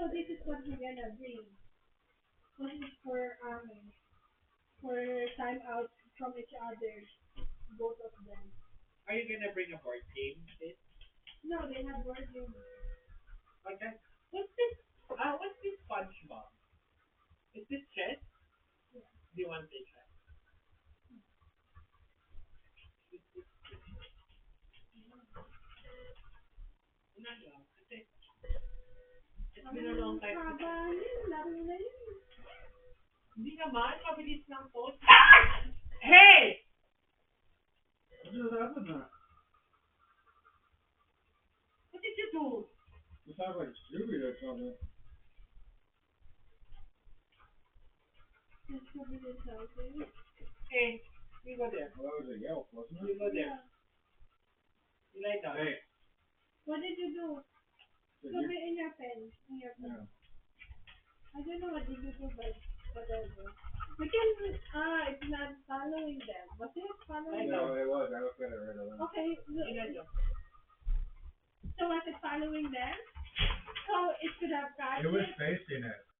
So this is what we're gonna bring. This is for time out from each other, both of them. Are you gonna bring a board game, sis? No, they have board games. Okay. What's this SpongeBob? Is this chess? Do you want to play chess? Una lang. Kasi it's been a long time since Haba yun, laro na yun. Hindi naman, mabilis lang to. Hey! What just happened there? What did you do? You sound like Scooby or something. That's probably the something. Hey, you go there. Well, that was a yelp, wasn't You it? go there. Yeah. You lie down. Hey. What did you do? So Put you, it in your pen. In your pen. yeah. I don't know what did you do, but whatever. We can, it's not following them. Was it following them? No, it was. I looked at it right away. Okay, You lie down. so was it following them? So it should have crashed It was it? facing it.